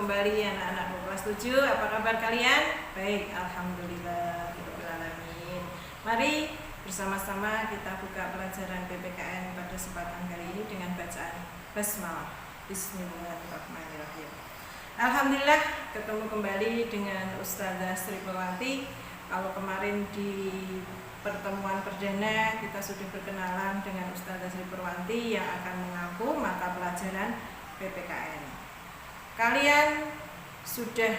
kembali anak-anakku kelas 7. Apa kabar kalian? Baik, alhamdulillah. Mari bersama-sama kita buka pelajaran PPKN pada kesempatan kali ini dengan bacaan basmalah. Bismillahirrahmanirrahim. Alhamdulillah ketemu kembali dengan Ustazah Sri Purwanti. Kalau kemarin di pertemuan perdana kita sudah berkenalan dengan Ustazah Sri Purwanti yang akan mengaku mata pelajaran PPKN. Kalian sudah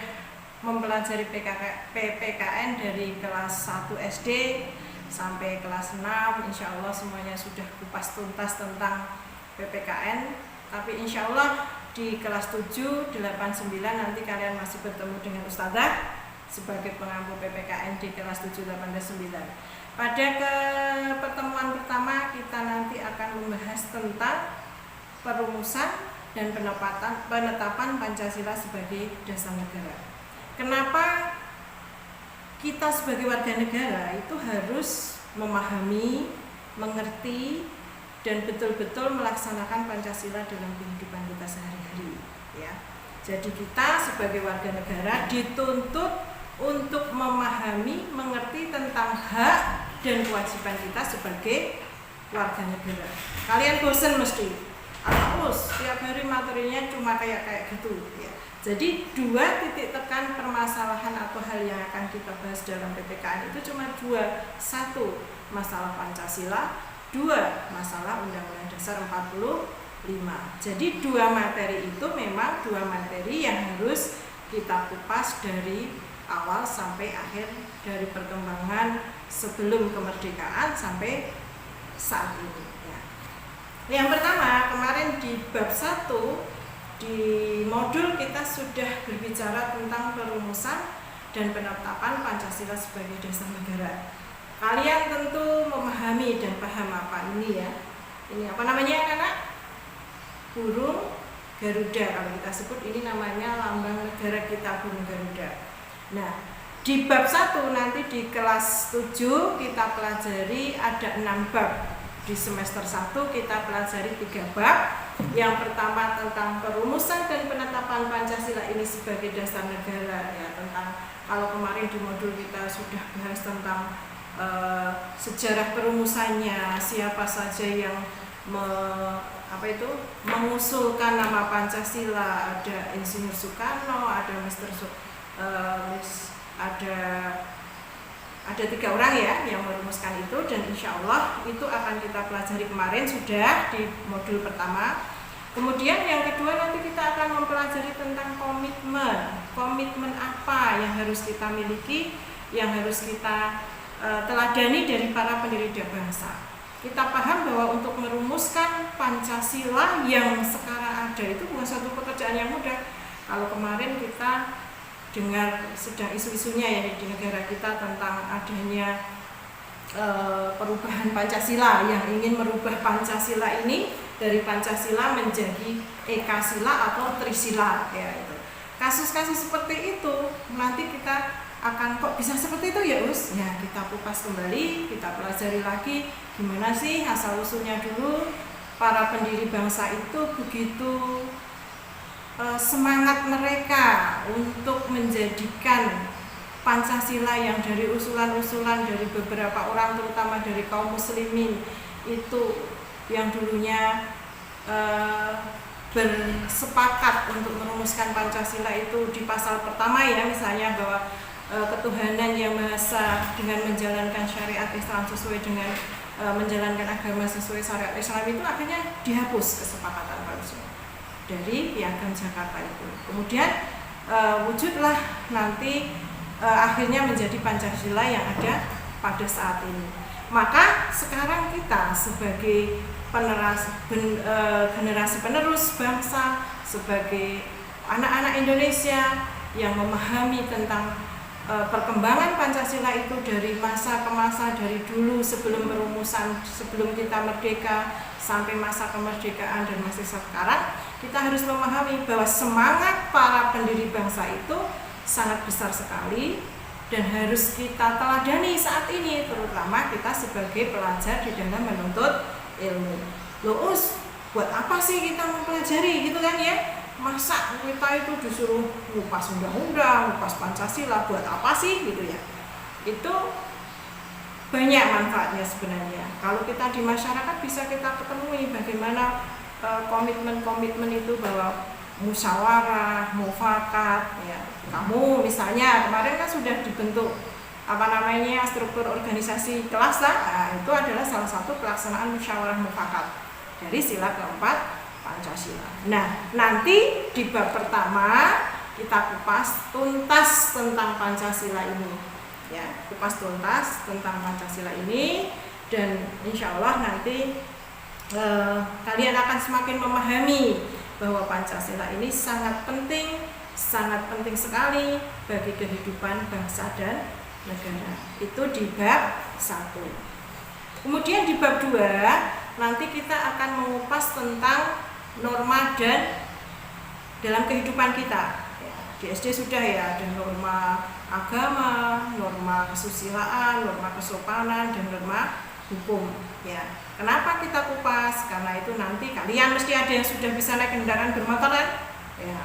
mempelajari PPKN dari kelas 1 SD sampai kelas 6. Insya Allah semuanya sudah kupas tuntas tentang PPKN. Tapi insya Allah di kelas 7, 8, 9 nanti kalian masih bertemu dengan Ustazah sebagai pengampu PPKN di kelas 7, 8, dan 9. Pada pertemuan pertama kita nanti akan membahas tentang perumusan dan penetapan Pancasila sebagai dasar negara. Kenapa kita sebagai warga negara itu harus memahami, mengerti, dan betul-betul melaksanakan Pancasila dalam kehidupan kita sehari-hari, ya. Jadi kita sebagai warga negara dituntut untuk memahami, mengerti tentang hak dan kewajiban kita sebagai warga negara. Kalian bosan mesti, tiap hari materinya cuma kayak gitu, ya. Jadi 2 titik tekan permasalahan atau hal yang akan kita bahas dalam PPKN itu cuma 2. 1, masalah Pancasila, 2, masalah Undang-Undang Dasar 45. Jadi 2 materi itu memang 2 materi yang harus kita kupas dari awal sampai akhir, dari perkembangan sebelum kemerdekaan sampai saat ini, ya. Yang pertama, kemarin di bab 1 di modul kita sudah berbicara tentang perumusan dan penetapan Pancasila sebagai dasar negara. Kalian tentu memahami dan paham apa ini, ya. Ini apa namanya, anak? Burung Garuda. Kalau kita sebut ini namanya lambang negara kita, burung Garuda. Nah, di bab 1 nanti di kelas 7 kita pelajari ada 6 bab. Di semester 1 kita pelajari 3 bab. Yang pertama tentang perumusan dan penetapan Pancasila ini sebagai dasar negara, ya. Tentang, kalau kemarin di modul kita sudah bahas tentang sejarah perumusannya, siapa saja yang mengusulkan nama Pancasila. Ada Insinyur Soekarno, ada ada 3 orang, ya, yang merumuskan itu, dan insya Allah itu akan kita pelajari kemarin sudah di modul pertama. Kemudian yang kedua nanti kita akan mempelajari tentang komitmen apa yang harus kita miliki, yang harus kita teladani dari para pendiri bangsa. Kita paham bahwa untuk merumuskan Pancasila yang sekarang ada itu bukan satu pekerjaan yang mudah. Kalau kemarin kita dengar sedang isu-isunya, ya, di negara kita tentang adanya perubahan Pancasila, yang ingin merubah Pancasila ini dari Pancasila menjadi Ekasila atau Trisila, ya. Itu kasus-kasus seperti itu nanti kita akan, kok bisa seperti itu, ya Us? Ya, kita kupas kembali, kita pelajari lagi gimana sih asal usulnya dulu para pendiri bangsa itu begitu semangat mereka untuk menjadikan Pancasila yang dari usulan-usulan dari beberapa orang, terutama dari kaum muslimin itu yang dulunya bersepakat untuk merumuskan Pancasila itu di pasal pertama, ya, misalnya bahwa ketuhanan yang Maha Esa dengan menjalankan syariat Islam sesuai dengan menjalankan agama sesuai syariat Islam itu akhirnya dihapus kesepakatan dari Piagam Jakarta itu. Kemudian wujudlah nanti akhirnya menjadi Pancasila yang ada pada saat ini. Maka sekarang kita sebagai generasi penerus bangsa, sebagai anak-anak Indonesia yang memahami tentang perkembangan Pancasila itu dari masa ke masa, dari dulu sebelum perumusan, sebelum kita merdeka sampai masa kemerdekaan dan masih sekarang, kita harus memahami bahwa semangat para pendiri bangsa itu sangat besar sekali dan harus kita teladani saat ini, terutama kita sebagai pelajar di dalam menuntut ilmu. Loh Us, buat apa sih kita mempelajari, gitu kan, ya? masa kita itu disuruh ngupas undang-undang, ngupas Pancasila, buat apa sih gitu ya. Itu banyak manfaatnya sebenarnya. Kalau kita di masyarakat bisa kita ketemui bagaimana komitmen-komitmen itu bahwa musyawarah, mufakat ya. Kamu misalnya kemarin kan sudah dibentuk struktur organisasi kelas lah. Nah, itu adalah salah satu pelaksanaan musyawarah mufakat dari sila keempat Pancasila. Nah, nanti di bab pertama kita kupas tuntas tentang Pancasila ini, ya, kupas tuntas tentang Pancasila ini, dan insya Allah nanti kalian akan semakin memahami bahwa Pancasila ini sangat penting sekali bagi kehidupan bangsa dan negara. Itu di bab 1. Kemudian di bab 2 nanti kita akan mengupas tentang norma dan dalam kehidupan kita. Di SD sudah ya, ada norma agama, norma kesusilaan, norma kesopanan, dan norma hukum. Ya, kenapa kita kupas? Karena itu nanti kalian mesti ada yang sudah bisa naik kendaraan bermotor kan? Ya,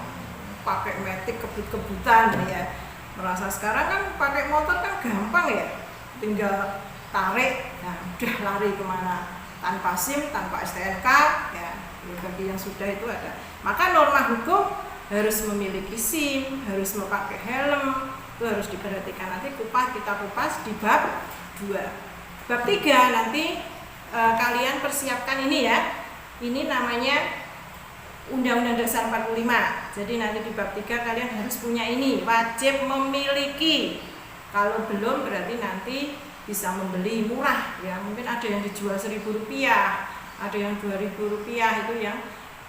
pakai metik kebut-kebutan ya. Merasa sekarang kan pakai motor kan gampang ya, tinggal tarik, nah udah lari kemana tanpa SIM, tanpa STNK ya. Bagi yang sudah itu ada. Maka norma hukum harus memiliki SIM, harus memakai helm, itu harus diperhatikan. Nanti kita kupas di bab 2. Bab 3 nanti kalian persiapkan ini ya. Ini namanya Undang-Undang Dasar 45. Jadi nanti di bab 3 kalian harus punya ini, wajib memiliki. Kalau belum berarti nanti bisa membeli murah ya. Mungkin ada yang dijual Rp1.000, ada yang Rp2.000 itu yang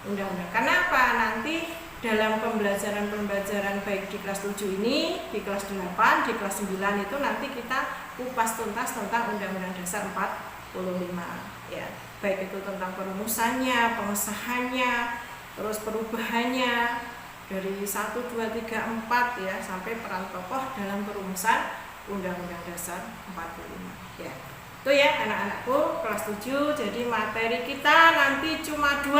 undang-undang. Kenapa? Nanti dalam pembelajaran baik di kelas 7 ini, di kelas 8, di kelas 9 itu nanti kita kupas tuntas tentang Undang-Undang Dasar 45 ya. Baik itu tentang perumusannya, pengesahannya, terus perubahannya dari 1, 2, 3, 4 ya, sampai peran tokoh dalam perumusan Undang-Undang Dasar 45 ya. Itu ya anak-anakku kelas 7. Jadi materi kita nanti cuma 2,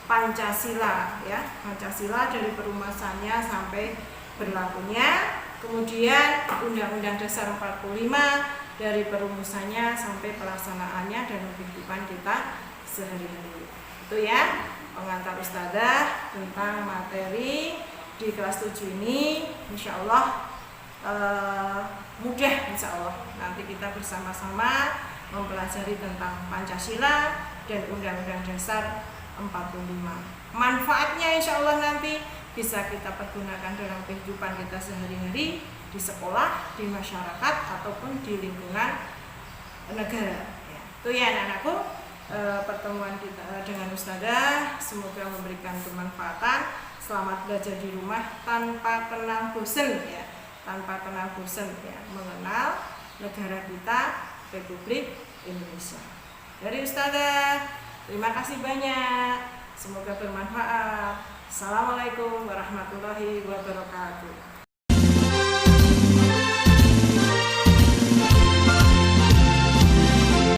Pancasila ya, Pancasila dari perumusannya sampai berlakunya, kemudian Undang-Undang Dasar 45 dari perumusannya sampai pelaksanaannya dalam kehidupan kita sehari-hari. Itu ya pengantar Ustazah tentang materi di kelas 7 ini. Insya Allah mudah, insya Allah nanti kita bersama-sama mempelajari tentang Pancasila dan Undang-Undang Dasar 45. Manfaatnya insya Allah nanti bisa kita pergunakan dalam kehidupan kita sehari-hari, di sekolah, di masyarakat, ataupun di lingkungan negara ya. Itu ya anak-anakku, pertemuan kita dengan Ustazah semoga memberikan kemanfaatan. Selamat belajar di rumah tanpa kenal bosan ya, tanpa kenal bosan ya, mengenal negara kita, Republik Indonesia. Dari Ustazah, terima kasih banyak. Semoga bermanfaat. Assalamualaikum warahmatullahi wabarakatuh.